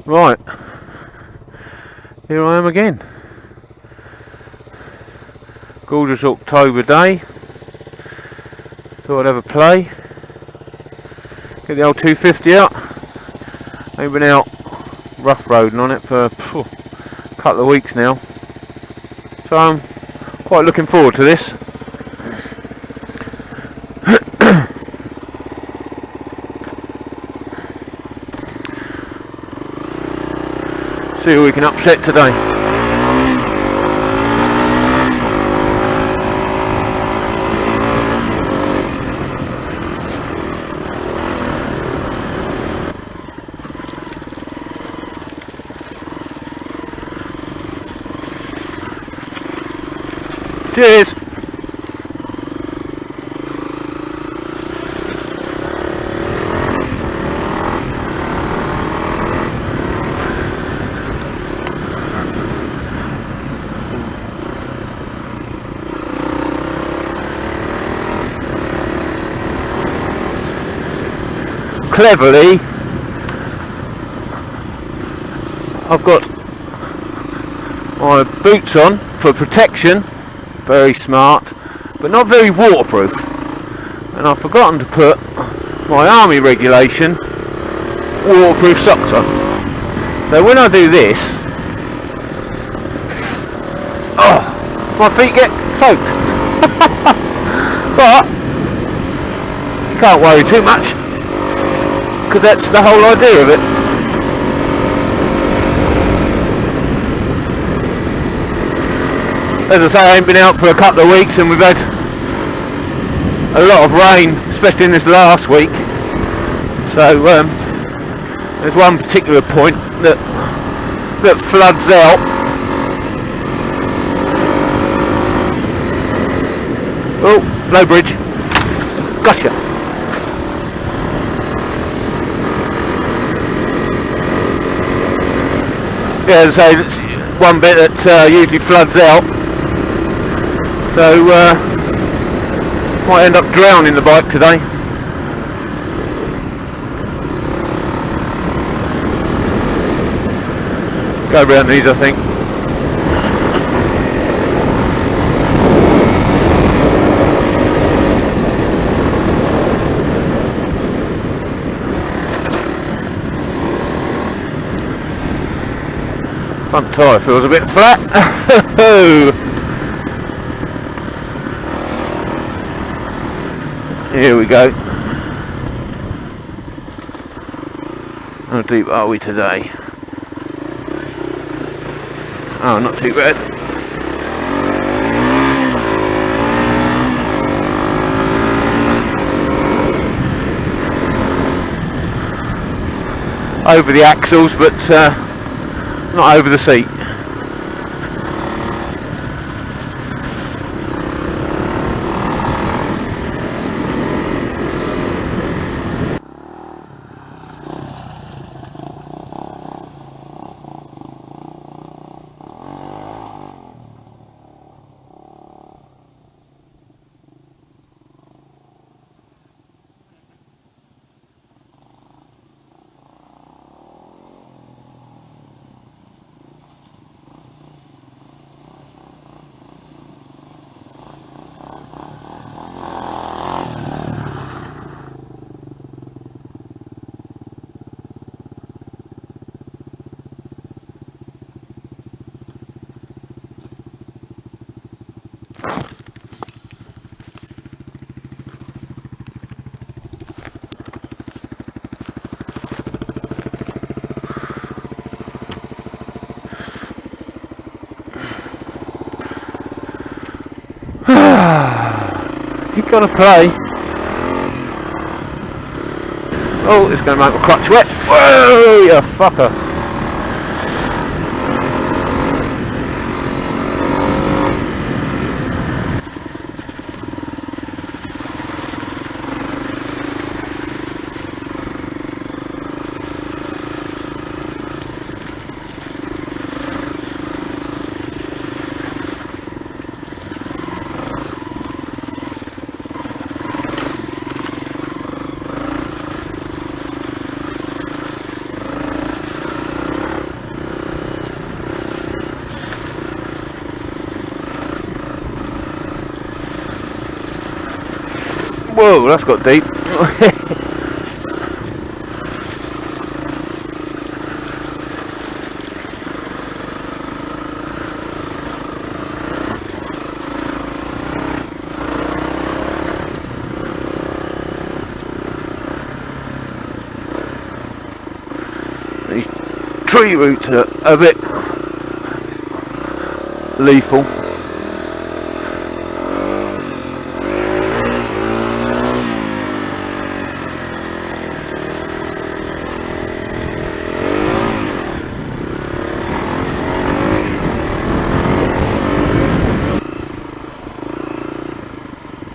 Right, here I am again. Gorgeous October day. Thought I'd have a play. Get the old 250 out. Ain't been out rough roading on it for a couple of weeks now. So I'm quite looking forward to this. See who we can upset today. Cheers! Cleverly, I've got my boots on for protection, very smart, but not very waterproof, and I've forgotten to put my army regulation waterproof socks on. So when I do this, my feet get soaked. But you can't worry too much, because that's the whole idea of it. As I say, I ain't been out for a couple of weeks and we've had a lot of rain, especially in this last week. So there's one particular point that floods out. Oh, low bridge. Gotcha. Yeah, as I say, it's one bit that usually floods out. So might end up drowning the bike today. Go around these, I think. Front tyre feels a bit flat. Here we go. How deep are we today? Oh, not too bad. Over the axles, but not over the seat. You gotta play. Oh, it's gonna make my crutch wet. Whoa, you fucker. Whoa, that's got deep. These tree roots are a bit lethal.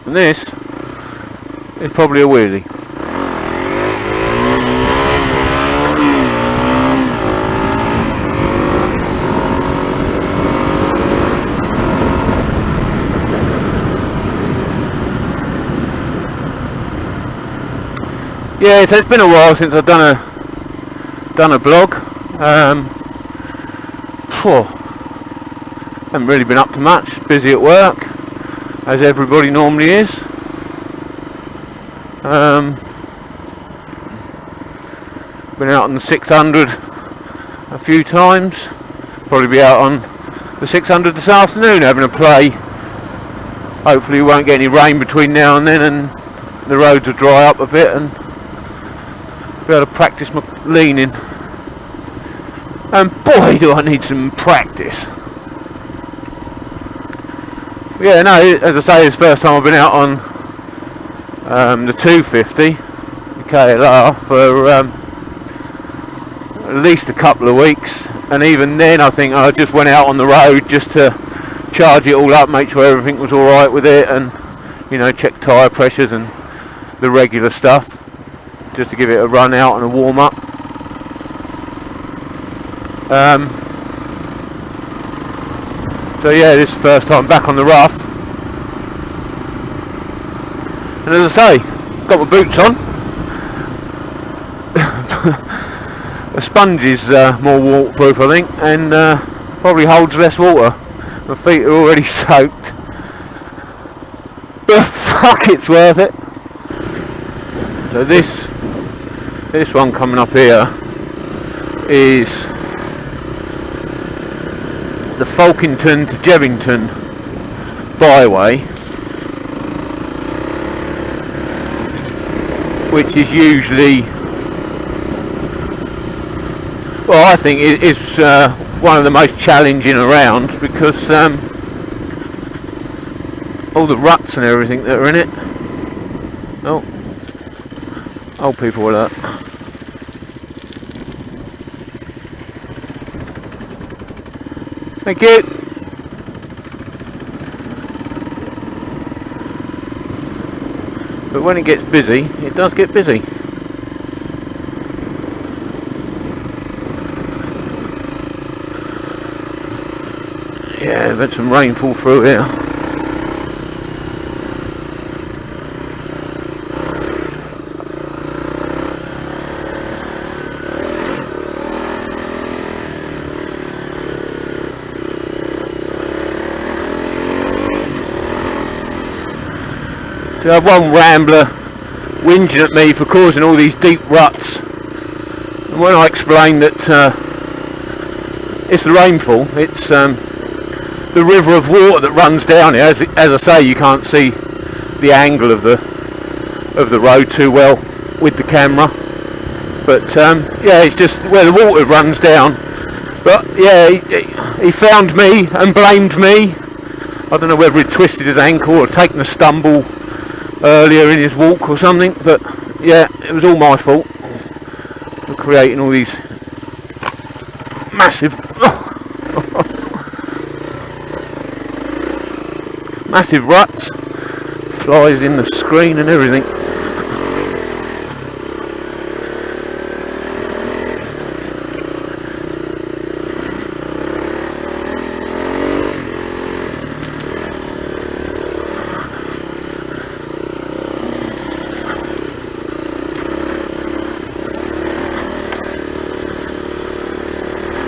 And this is probably a wheelie. Yeah, so it's been a while since I've done a blog. Haven't really been up to much. Busy at work, as everybody normally is. Been out on the 600 a few times. Probably be out on the 600 this afternoon having a play. Hopefully we won't get any rain between now and then, and the roads will dry up a bit, and be able to practice my leaning. And boy, do I need some practice. Yeah, no, as I say, it's the first time I've been out on the 250, the KLR, for at least a couple of weeks. And even then, I think I just went out on the road just to charge it all up, make sure everything was alright with it, and, you know, check tyre pressures and the regular stuff, just to give it a run out and a warm up. So yeah, this is the first time back on the rough, and as I say, got my boots on. The sponge is more waterproof, I think, and probably holds less water. My feet are already soaked, but fuck, it's worth it. So this one coming up here is the Folkeington to Jevington byway, which is usually, well, I think it is one of the most challenging around, because all the ruts and everything that are in it. Oh, old people with that. Thank you. But when it gets busy, it does get busy. Yeah, we've had some rainfall through here. So I have one rambler whinging at me for causing all these deep ruts, and when I explained that it's the rainfall, it's the river of water that runs down here. As I say, you can't see the angle of the road too well with the camera, but yeah, it's just where the water runs down. But yeah, he found me and blamed me. I don't know whether he twisted his ankle or taken a stumble earlier in his walk or something, but yeah, it was all my fault for creating all these massive massive ruts, flies in the screen and everything.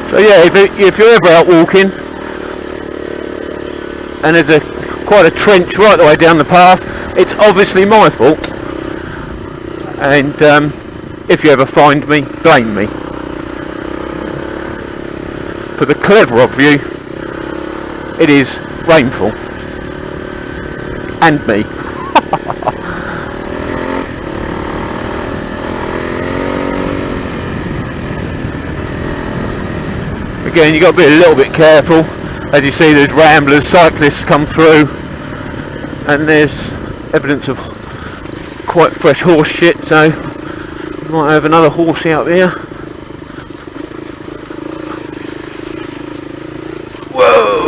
So yeah, if you're ever out walking and there's quite a trench right the way down the path, it's obviously my fault. And if you ever find me, blame me. For the clever of you, it is rainfall. And me. Again, you've got to be a little bit careful. As you see, there's ramblers, cyclists come through, and there's evidence of quite fresh horse shit, so we might have another horsey out there. Whoa!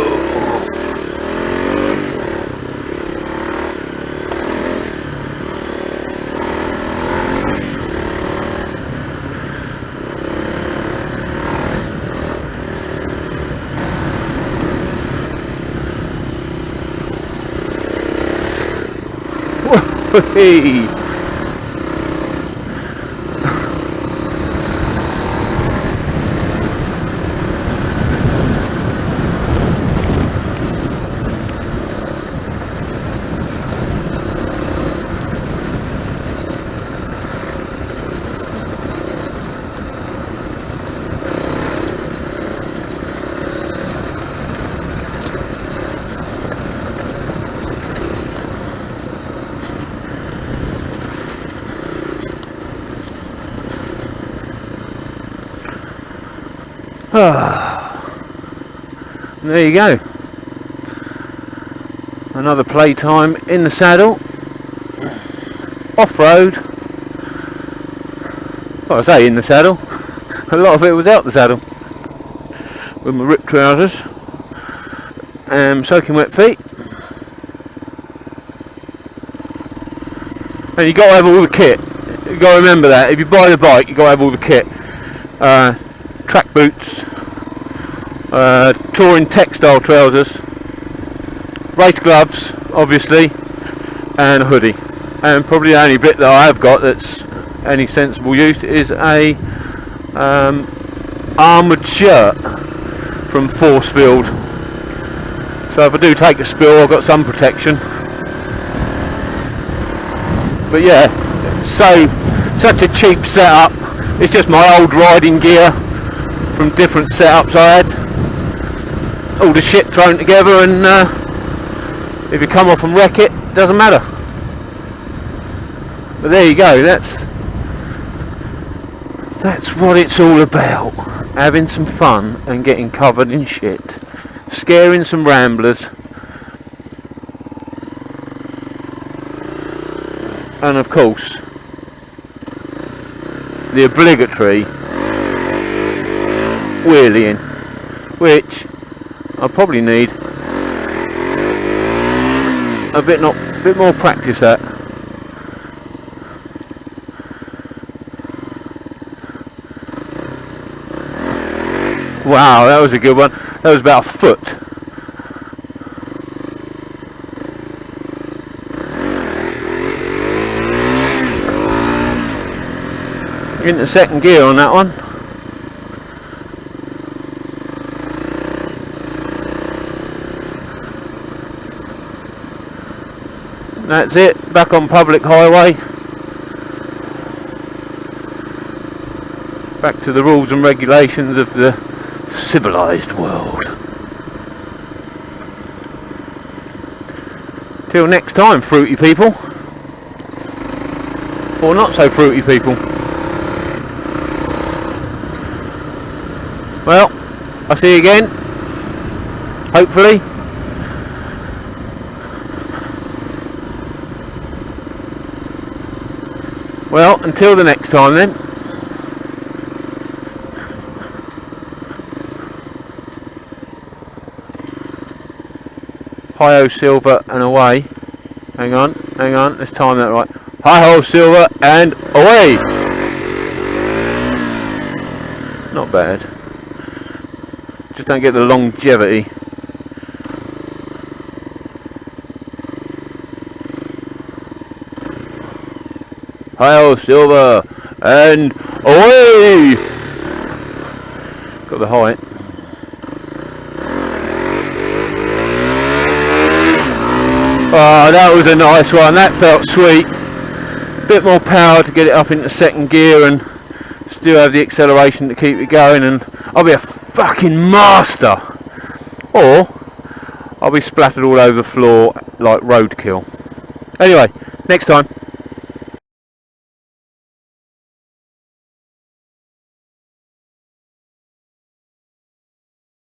Hey. There you go. Another playtime in the saddle. Off-road. Well, I say in the saddle. A lot of it was out the saddle. With my ripped trousers. Soaking wet feet. And you got to have all the kit. You got to remember that. If you buy the bike, you got to have all the kit. Track boots, touring textile trousers, race gloves, obviously, and a hoodie. And probably the only bit that I have got that's any sensible use is a armoured shirt from Force Field. So if I do take a spill, I've got some protection. But yeah, such a cheap setup. It's just my old riding gear from different setups I had. All the shit thrown together, and if you come off and wreck it, doesn't matter. But there you go, that's what it's all about. Having some fun and getting covered in shit. Scaring some ramblers. And of course, the obligatory wheelie in, which I probably need a bit more practice at. Wow, that was a good one. That was about a foot. Into second gear on that one. That's it, back on public highway. Back to the rules and regulations of the civilised world. Till next time, fruity people. Or not so fruity people. Well, I'll see you again. Hopefully. Well, until the next time then. Hi-ho silver and away. Hang on, let's time that right. Hi-ho silver and away! Not bad. Just don't get the longevity. Hi-ho silver and away! Got the height. Oh, that was a nice one. That felt sweet. Bit more power to get it up into second gear and still have the acceleration to keep it going, and I'll be a fucking master. Or I'll be splattered all over the floor like roadkill. Anyway, next time.